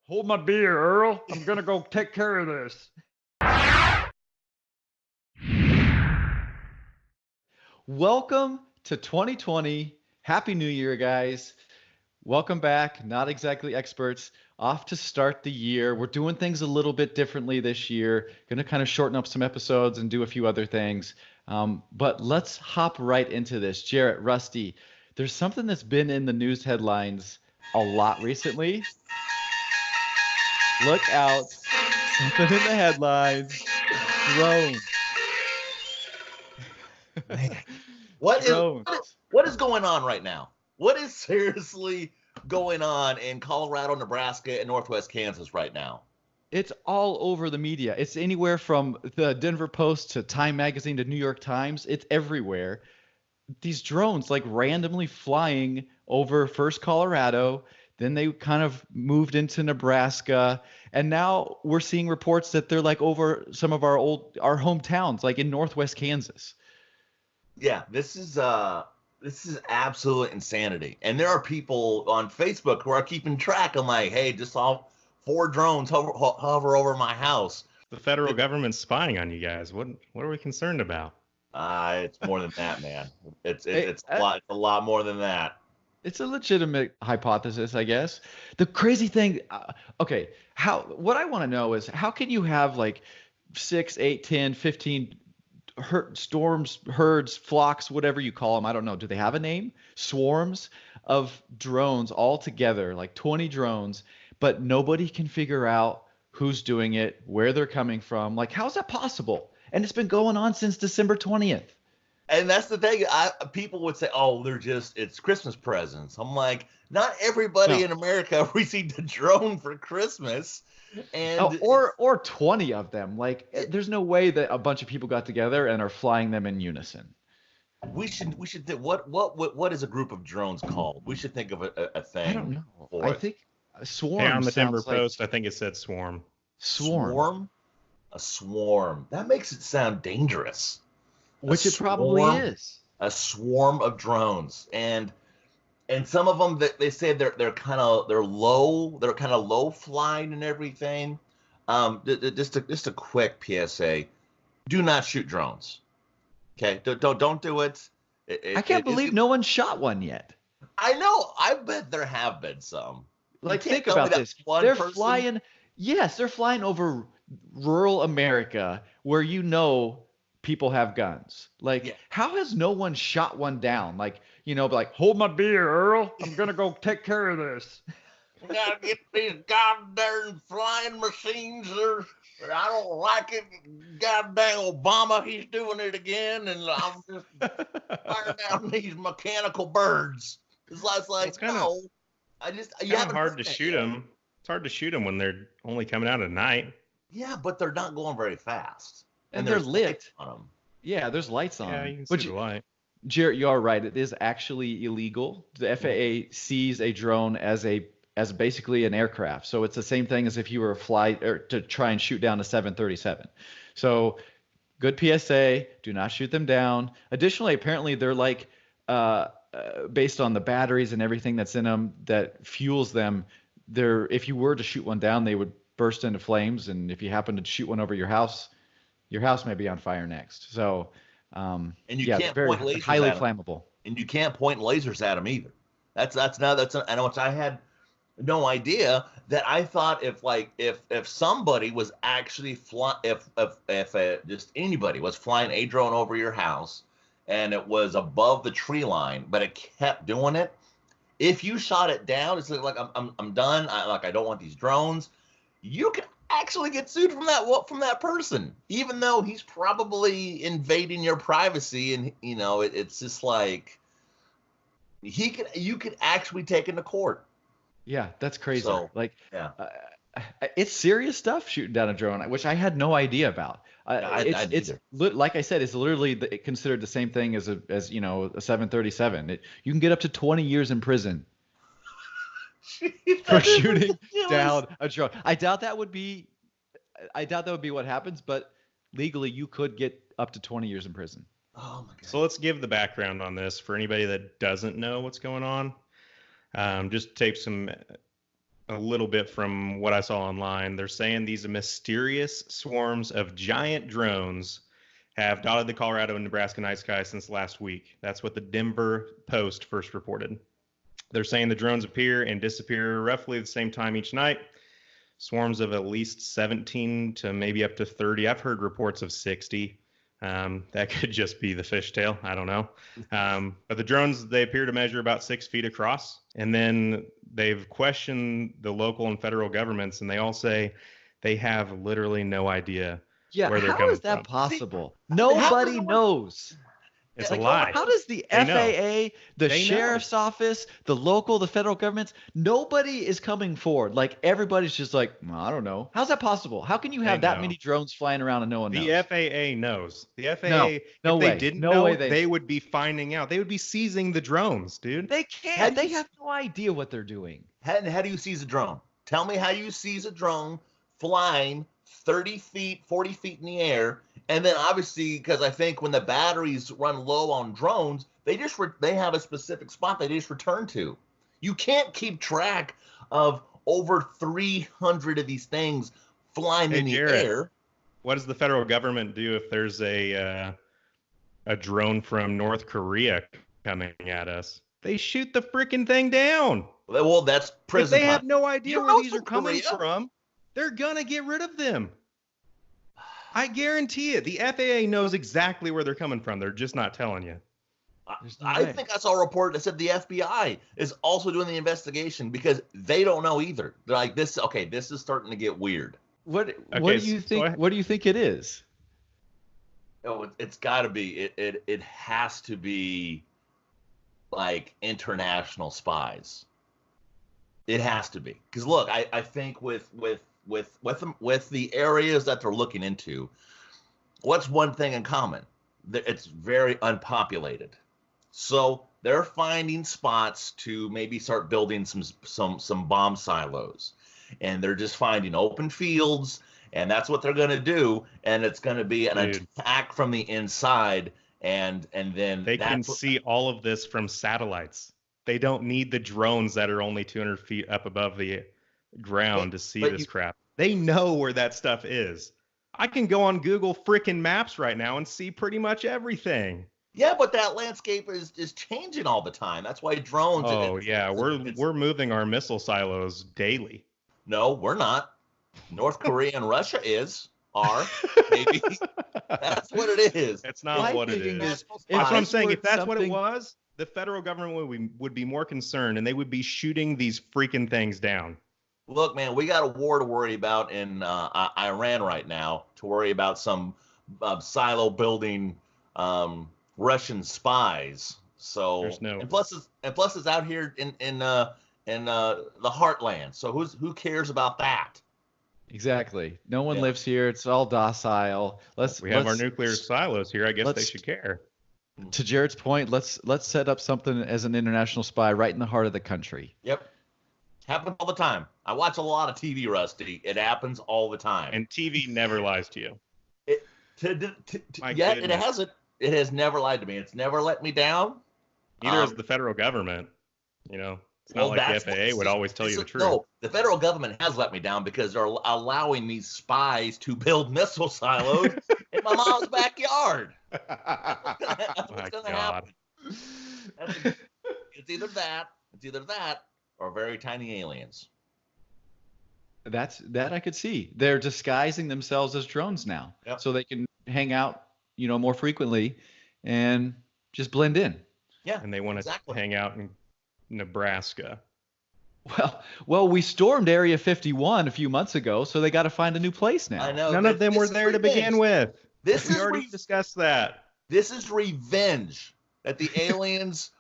Hold my beer, Earl. I'm gonna go take care of this. Welcome to 2020. Happy New Year, guys. Welcome back. Not exactly experts. Off to start the year. We're doing things a little bit differently this year. Going to kind of shorten up some episodes and do a few other things. But let's hop right into this. Jarrett, Rusty, there's something that's been in the news headlines a lot recently. Look out. Something in the headlines. Drones. Man, what is Drones. what is going on right now? What is seriously going on in Colorado, Nebraska, and Northwest Kansas right now? It's all over the media. It's anywhere from the Denver Post to Time Magazine to New York Times. It's everywhere. These drones like randomly flying over first Colorado, then they kind of moved into Nebraska, and now we're seeing reports that they're like over some of our hometowns, like in Northwest Kansas. Yeah, this is absolute insanity. And there are people on Facebook who are keeping track. I'm like, hey, just saw 4 drones hover over my house. The federal government's spying on you guys. What are we concerned about? It's more than that, man. It's a lot more than that. It's a legitimate hypothesis, I guess. The crazy thing, okay, what I want to know is how can you have like 6, 8, 10, 15 storms, herds, flocks, whatever you call them. I don't know. Do they have a name? Swarms of drones all together, like 20 drones, but nobody can figure out who's doing it, where they're coming from. Like, how's that possible? And it's been going on since December 20th. And that's the thing. People would say, "Oh, it's Christmas presents." I'm like, not everybody in America received a drone for Christmas, and or 20 of them. Like, there's no way that a bunch of people got together and are flying them in unison. we should think, what is a group of drones called? We should think of a thing. I don't know. For I it. think a swarm. Hey, on the Denver sounds like Post, I think it said swarm. swarm, A swarm. That makes it sound dangerous. which it probably is. A swarm of drones, and some of them that they say they're kind of low flying and everything. Just a quick PSA: do not shoot drones. Okay, don't do it. I can't believe no one shot one yet. I know. I bet there have been some. Like, think about this. They're flying. Yes, they're flying over rural America where people have guns. Like, Yeah. how has no one shot one down? Like, like, hold my beer, Earl. I'm gonna go take care of this. We gotta get these goddamn flying machines. I don't like it. Goddamn Obama, he's doing it again, and I'm just firing down these mechanical birds. It's like It's kinda- no. You haven't hard heard to that shoot yet. them. It's hard to shoot them when they're only coming out at night. Yeah, but they're not going very fast, And they're there's lit. lights on them. Yeah, there's lights on. Yeah, you can But see the light. Jarrett, you are right. It is actually illegal. The FAA sees a drone as basically an aircraft. So it's the same thing as if you were a flight or to try and shoot down a 737. So good PSA, do not shoot them down. Additionally, apparently they're like based on the batteries and everything that's in them that fuels them. If you were to shoot one down, they would burst into flames, and if you happen to shoot one over your house may be on fire next. So And you yeah, can't very point lasers highly at 'em. flammable. And you can't point lasers at them either. I know. I had no idea that. I thought if somebody was actually just anybody was flying a drone over your house and it was above the tree line, but it kept doing it. If you shot it down, it's like I'm done. I don't want these drones. You can actually get sued from that person, even though he's probably invading your privacy, and it's just like you could actually take him to court. Yeah, that's crazy. So, like, yeah. it's serious stuff shooting down a drone, which I had no idea about. It's like I said, it's literally considered the same thing as a 737. You can get up to 20 years in prison for shooting down a drone. I doubt that would be what happens, but legally you could get up to 20 years in prison. Oh my god. So let's give the background on this for anybody that doesn't know what's going on. Just take some a little bit from what I saw online. They're saying these mysterious swarms of giant drones have dotted the Colorado and Nebraska night sky since last week. That's what the Denver Post first reported. They're saying the drones appear and disappear roughly the same time each night. Swarms of at least 17 to maybe up to 30. I've heard reports of 60. That could just be the fishtail. I don't know. But the drones, they appear to measure about 6 feet across. And then they've questioned the local and federal governments, and they all say they have literally no idea where they're coming from. How is that possible? Nobody knows. It's a lie. How does the FAA, the sheriff's office, the local, the federal governments, nobody is coming forward? Like, everybody's just like, well, I don't know. How's that possible? How can you have that many drones flying around and no one knows? The FAA knows. The FAA, if they didn't know, they would be finding out. They would be seizing the drones, dude. They can't. They have no idea what they're doing. How do you seize a drone? Tell me how you seize a drone flying 30 feet, 40 feet in the air. And then obviously, because I think when the batteries run low on drones, they have a specific spot they just return to. You can't keep track of over 300 of these things flying in the air. What does the federal government do if there's a drone from North Korea coming at us? They shoot the freaking thing down. Well, that's prison. If they have no idea where these are coming from, they're gonna get rid of them. I guarantee it. The FAA knows exactly where they're coming from. They're just not telling you. I think I saw a report that said the FBI is also doing the investigation because they don't know either. They're like, this is starting to get weird. What do you think? What do you think it is? Oh, it's got to be. It has to be like international spies. It has to be because look, I think with the areas that they're looking into, what's one thing in common? It's very unpopulated. So they're finding spots to maybe start building some bomb silos. And they're just finding open fields, and that's what they're going to do. And it's going to be an attack from the inside. And then they can see all of this from satellites. They don't need the drones that are only 200 feet up above the ground to see this crap. They know where that stuff is. I can go on Google freaking Maps right now and see pretty much everything. Yeah, but that landscape is changing all the time. That's why drones. Oh yeah, we're moving our missile silos daily. No, we're not. North Korea and Russia are maybe. That's what it is. That's not what it is. That's what I'm saying. If that's what it was, the federal government would be more concerned, and they would be shooting these freaking things down. Look, man, we got a war to worry about in Iran right now. To worry about some silo building Russian spies. So and plus it's out here in the heartland. So who cares about that? Exactly. No one lives here. It's all docile. We have our nuclear silos here. I guess they should care. To Jared's point, let's set up something as an international spy right in the heart of the country. Yep. Happens all the time. I watch a lot of TV, Rusty. It happens all the time. And TV never lies to you. It hasn't. It has never lied to me. It's never let me down. Neither is the federal government. You know, it's not like the FAA would always tell you the truth. No, the federal government has let me down because they're allowing these spies to build missile silos in my mom's backyard. That's what's going to happen. It's either that or very tiny aliens. That I could see. They're disguising themselves as drones now, so they can hang out, more frequently, and just blend in. Yeah, and they want to hang out in Nebraska. Well, we stormed Area 51 a few months ago, so they got to find a new place now. I know. None of them were there to begin with. We already discussed that. This is revenge that the aliens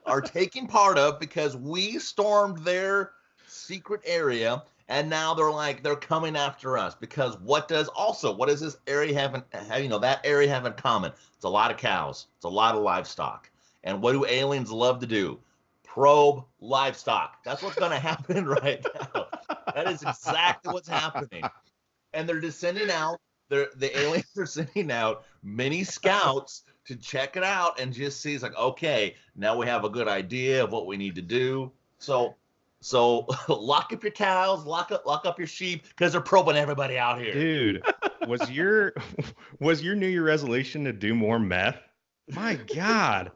are taking part of because we stormed their secret area, and now they're coming after us because what does this area have that area have in common? It's a lot of cows. It's a lot of livestock. And what do aliens love to do? Probe livestock. That's what's going to happen right now. That is exactly what's happening. And they're just sending out, the aliens are sending out mini scouts to check it out and just see, it's like, okay, now we have a good idea of what we need to do. So So lock up your cows, lock up your sheep, because they're probing everybody out here. Dude, was your New Year resolution to do more meth? My God,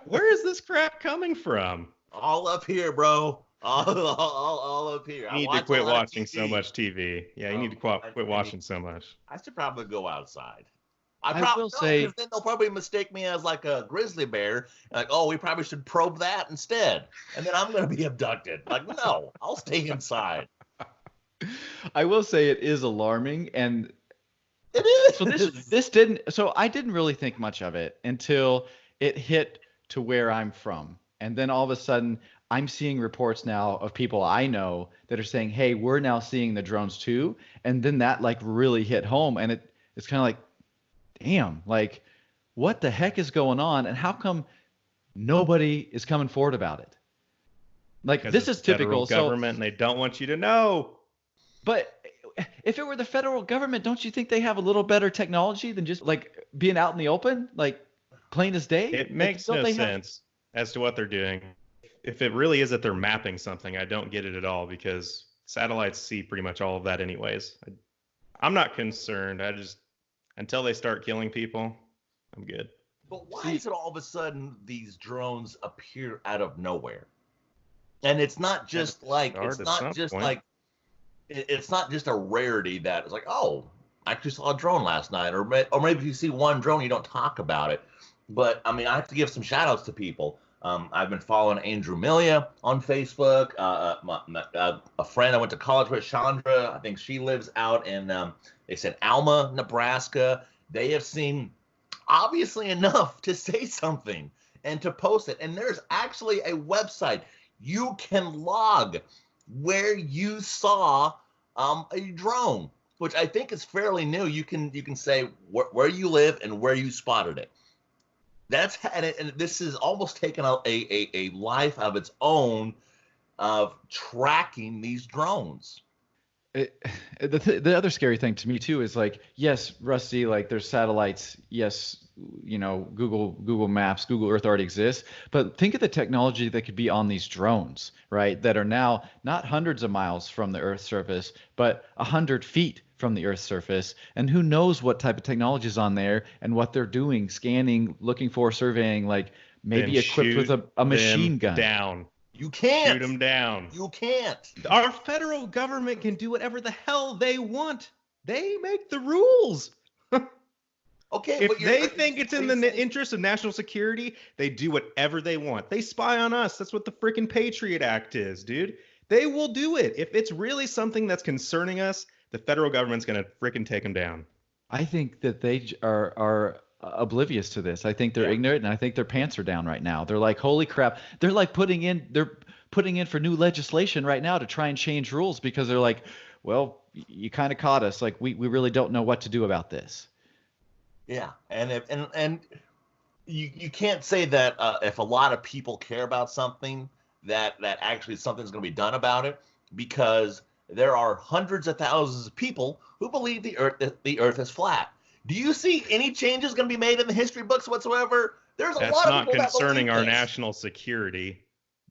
where is this crap coming from? All up here, bro. All up here. You I need to watch a quit lot of watching so TV. much TV. Yeah, you need to quit watching so much. I should probably go outside. I will No, say, because then they'll probably mistake me as like a grizzly bear. Like, oh, we probably should probe that instead, and then I'm going to be abducted. Like, no, I'll stay inside. I will say it is alarming, and It is. so this didn't. So I didn't really think much of it until it hit to where I'm from, and then all of a sudden I'm seeing reports now of people I know that are saying, "Hey, we're now seeing the drones too," and then that like really hit home, and it's kind of like, damn, like what the heck is going on, and how come nobody is coming forward about it? Like Because this it's is typical. federal government, and they don't want you to know. But if it were the federal government, don't you think they have a little better technology than just like being out in the open, like plain as day? It Like, makes don't no they have- sense as to what they're doing. If it really is that they're mapping something, I don't get it at all because satellites see pretty much all of that anyways. I'm not concerned. I just, until they start killing people, I'm good. But why is it all of a sudden these drones appear out of nowhere? And it's not just like Start at some point. It's not just a rarity that it's like, oh, I actually saw a drone last night, or maybe if you see one drone, you don't talk about it. But I mean, I have to give some shout outs to people. I've been following Andrew Milia on Facebook. A friend I went to college with, Chandra, I think she lives out in, they said Alma, Nebraska. They have seen obviously enough to say something and to post it. And there's actually a website you can log where you saw a drone, which I think is fairly new. You can say where you live and where you spotted it. And this has almost taken a life of its own of tracking these drones. The other scary thing to me too is like, yes, Rusty, like there's satellites, yes, Google Maps, Google Earth already exists, but think of the technology that could be on these drones, right? That are now not hundreds of miles from the Earth's surface, but 100 feet from the Earth's surface, and who knows what type of technology is on there and what they're doing, scanning, looking for, surveying, like maybe Then equipped with a machine gun. Down. You can't Shoot them down. You can't. Our federal government can do whatever the hell they want. They make the rules. Okay, If but they think it's in the interest of national security, they do whatever they want. They spy on us. That's what the freaking Patriot Act is, dude. They will do it. If it's really something that's concerning us, the federal government's going to freaking take them down. I think that they are oblivious to this. I think they're ignorant, and I think their pants are down right now. They're like, holy crap. They're like putting in for new legislation right now to try and change rules because they're like, well, you kind of caught us. Like we really don't know what to do about this. Yeah, and you can't say that if a lot of people care about something that actually something's going to be done about it, because there are hundreds of thousands of people who believe the Earth is flat. Do you see any changes going to be made in the history books whatsoever? There's a lot of people That's not concerning our this. national security.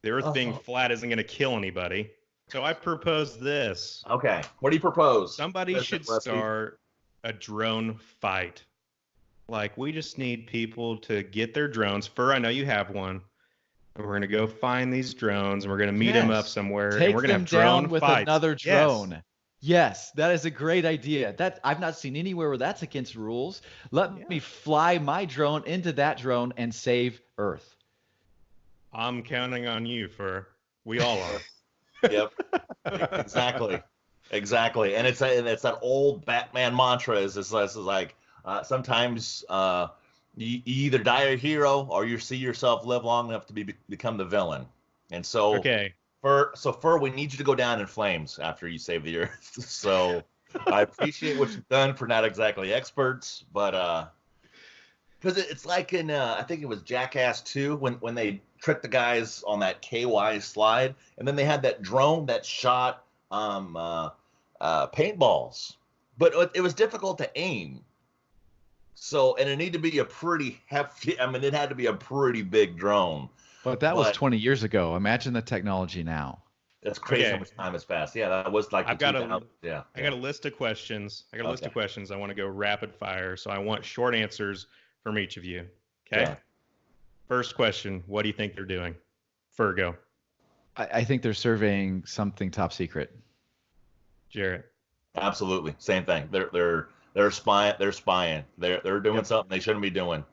The Earth being flat isn't going to kill anybody. So I propose this. Okay, what do you propose? Somebody should start a drone fight. Like, we just need people to get their drones. Fur, I know you have one. And we're going to go find these drones, and we're going to meet them up somewhere. Take and we're going to have them drone down with fights. another drone. Yes, that is a great idea. That I've not seen anywhere where that's against rules. Let me fly my drone into that drone and save Earth. I'm counting on you, Fur. We all are. Yep. Exactly. And it's that old Batman mantra is like sometimes you either die a hero or you see yourself live long enough to become the villain. And so Fur, we need you to go down in flames after you save the Earth. So I appreciate what you've done for not exactly experts, but because it's like in I think it was Jackass 2 when they tricked the guys on that KY slide, and then they had that drone that shot paintballs, but it was difficult to aim. So, and it needed to be a pretty hefty. I mean, it had to be a pretty big drone. But that was 20 years ago. Imagine the technology now. That's crazy how Okay. much time has passed. Yeah, that was like the I've got 2000s. I got a list of questions. I Okay. want to go rapid fire. So I want short answers from each of you. Okay. Yeah. First question. What do you think they're doing? Fergo. I think they're surveying something top secret. Jarrett. Absolutely. Same thing. They're spying. They're spying. They're doing something they shouldn't be doing.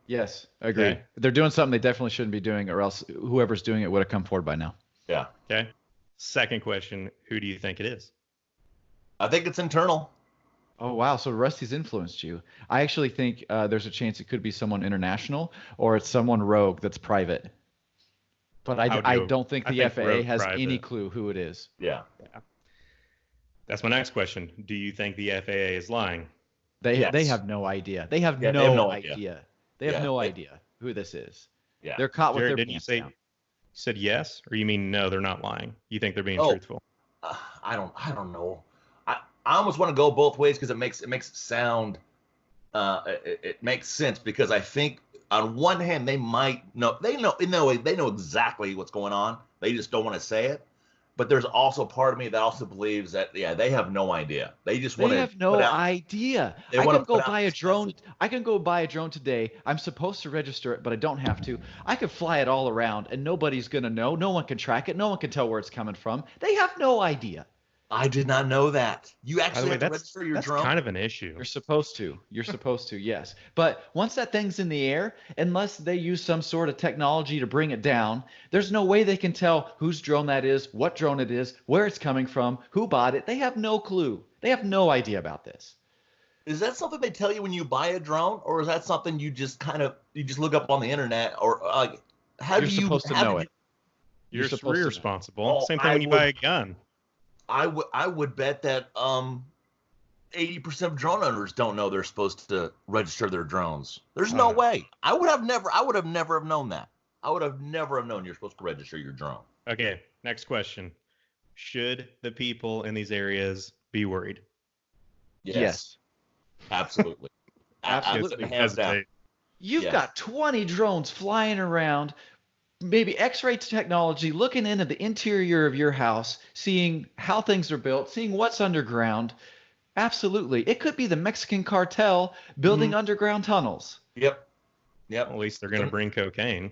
Yes, I agree. Okay. They're doing something they definitely shouldn't be doing, or else whoever's doing it would have come forward by now. Yeah. Okay. Second question. Who do you think it is? I think it's internal. Oh, wow. So Rusty's influenced you. I actually think there's a chance it could be someone international or it's someone rogue that's private. But I don't think the FAA has any clue who it is. Yeah. That's my next question. Do you think the FAA is lying? They have no idea. They have no idea. They have no idea who this is. Yeah. They're caught with Jared, their did you pants say down. you said yes, or you mean no? They're not lying. You think they're being truthful? I don't know. I almost want to go both ways because it makes it sound it makes sense because I think on one hand they might know they know exactly what's going on. They just don't want to say it. But there's also part of me that also believes that they have no idea. They just want to. They have no idea. I can go buy a drone. I can go buy a drone today. I'm supposed to register it, but I don't have to. I could fly it all around, and nobody's gonna know. No one can track it. No one can tell where it's coming from. They have no idea. I did not know that. You actually have to register your drone. That's kind of an issue. You're supposed to. You're supposed to, yes. But once that thing's in the air, unless they use some sort of technology to bring it down, there's no way they can tell whose drone that is, what drone it is, where it's coming from, who bought it. They have no clue. They have no idea about this. Is that something they tell you when you buy a drone, or is that something you just look up on the internet, or like how You're do you supposed to know it. You're supposed to know. responsible. Same thing when you buy a gun. I would bet that 80% of drone owners don't know they're supposed to register their drones. There's no way. I would have never have known that. I would have never have known you're supposed to register your drone. Okay, next question. Should the people in these areas be worried? Yes. Absolutely. Absolutely. Hands down. You've got 20 drones flying around, maybe X-ray technology, looking into the interior of your house, seeing how things are built, seeing what's underground. Absolutely. It could be the Mexican cartel building underground tunnels. Yep. At least they're going to bring cocaine.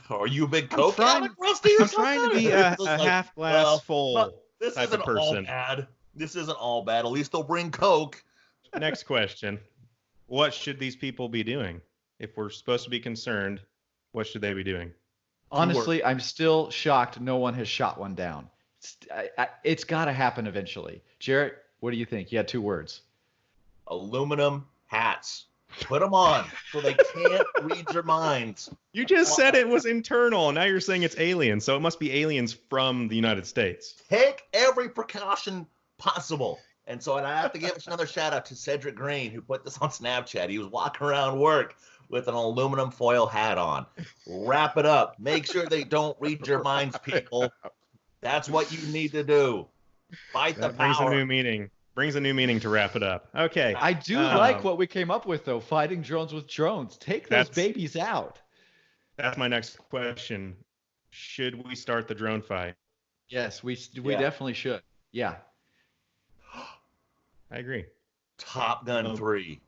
Are you a big coke addict, Rusty, or I'm trying to be a half glass full this type isn't of person. all bad. This isn't all bad. At least they'll bring coke. Next question. What should these people be doing? If we're supposed to be concerned, what should they be doing? Honestly, I'm still shocked no one has shot one down. It's got to happen eventually. Jarrett, what do you think? You had 2 words. Aluminum hats. Put them on so they can't read your minds. You just said it was internal. Now you're saying it's aliens, so it must be aliens from the United States. Take every precaution possible. And so I have to give another shout out to Cedric Green, who put this on Snapchat. He was walking around work with an aluminum foil hat on. Wrap it up. Make sure they don't read your minds, people. That's what you need to do. Fight the power. Brings a new meaning to wrap it up. Okay. I do like what we came up with, though. Fighting drones with drones. Take those babies out. That's my next question. Should we start the drone fight? Yes, we definitely should. Yeah. I agree. Top Gun 3.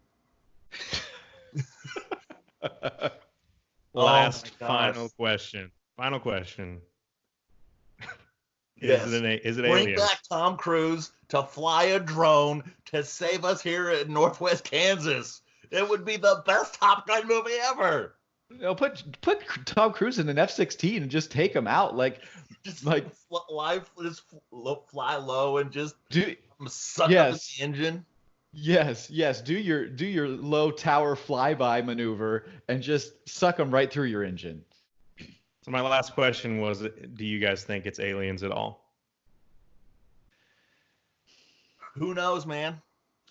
Last final question. Yes. Is it Bring aliens? back Tom Cruise to fly a drone to save us here in Northwest Kansas. It would be the best Top Gun movie ever. Put Tom Cruise in an F-16 and just take him out, fly low and just suck up the engine. Yes. Do your low tower flyby maneuver and just suck them right through your engine. So my last question was, do you guys think it's aliens at all? Who knows, man?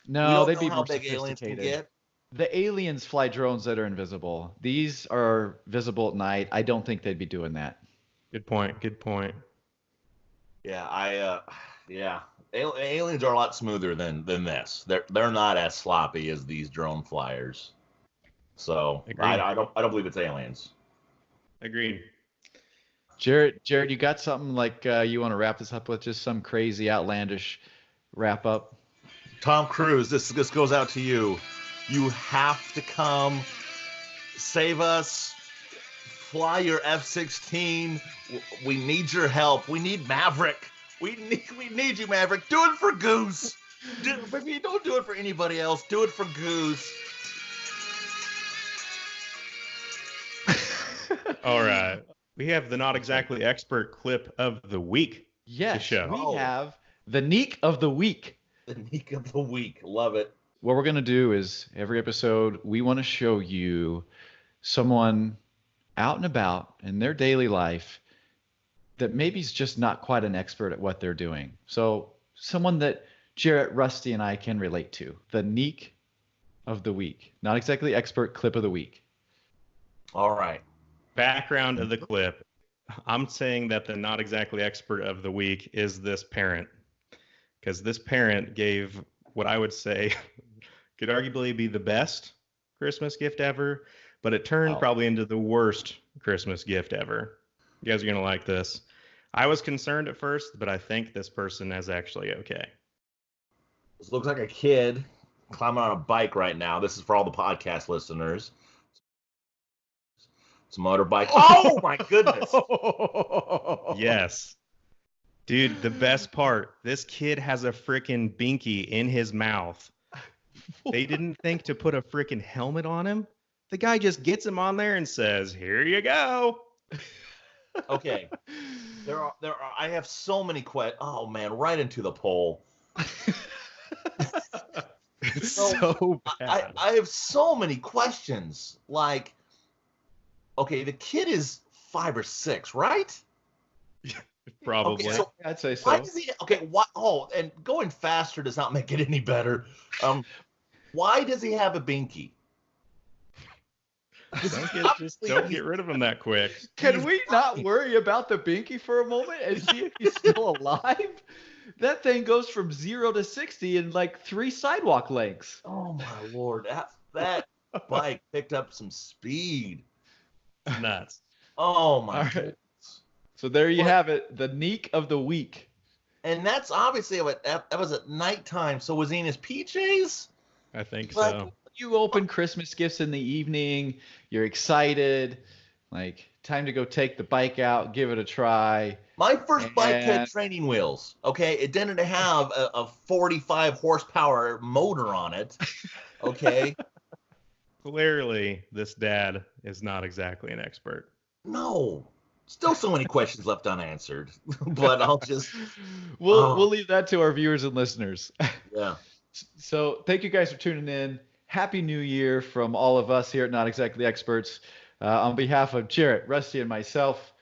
No, they'd be more big aliens can get. The aliens fly drones that are invisible. These are visible at night. I don't think they'd be doing that. Good point. Yeah, aliens are a lot smoother than this. They're not as sloppy as these drone flyers. So I don't believe it's aliens. Agreed. Jared, you got something like you want to wrap this up with? Just some crazy, outlandish wrap up? Tom Cruise, this goes out to you. You have to come save us. Fly your F-16. We need your help. We need Maverick. We need you, Maverick. Do it for Goose. If you don't do it for anybody else, do it for Goose. All right. We have the not exactly expert clip of the week. Yes, show. we have the Neek of the Week. The Neek of the Week. Love it. What we're going to do is every episode, we want to show you someone out and about in their daily life that maybe is just not quite an expert at what they're doing. So someone that Jarrett, Rusty, and I can relate to. The Neek of the Week. Not exactly expert clip of the week. All right. Background of the clip. I'm saying that the not exactly expert of the week is this parent. Because this parent gave what I would say could arguably be the best Christmas gift ever, but it turned probably into the worst Christmas gift ever. You guys are going to like this. I was concerned at first, but I think this person is actually okay. This looks like a kid climbing on a bike right now. This is for all the podcast listeners. It's a motorbike. Oh, my goodness. Yes. Dude, the best part, this kid has a freaking binky in his mouth. They didn't think to put a freaking helmet on him. The guy just gets him on there and says, "Here you go." Okay. I have so many questions. Oh, man, right into the poll. It's so bad. I have so many questions. Like, okay, the kid is 5 or 6, right? Probably. Okay, so I'd say so. why does he? Okay, why? Oh, and going faster does not make it any better. Why does he have a binky? Don't get rid of him that quick. Can we not worry about the binky for a moment and see if he's still alive? That thing goes from 0 to 60 in like 3 sidewalk lengths. Oh my Lord, that bike picked up some speed. Nuts. Oh my. All right. Goodness. So there you have it, the Neek of the Week. And that's obviously that was at nighttime. So was he in his PJs? I think Like, so. You open Christmas gifts in the evening, you're excited, like time to go take the bike out, give it a try. My first bike had And- training wheels. Okay, it didn't have a 45 horsepower motor on it. Okay, Clearly, this dad is not exactly an expert. no, still so many questions left unanswered. But I'll just We'll leave that to our viewers and listeners. yeah. So thank you guys for tuning in. Happy New Year from all of us here at Not Exactly Experts. On behalf of Jarrett, Rusty, and myself,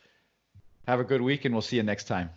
have a good week, and we'll see you next time.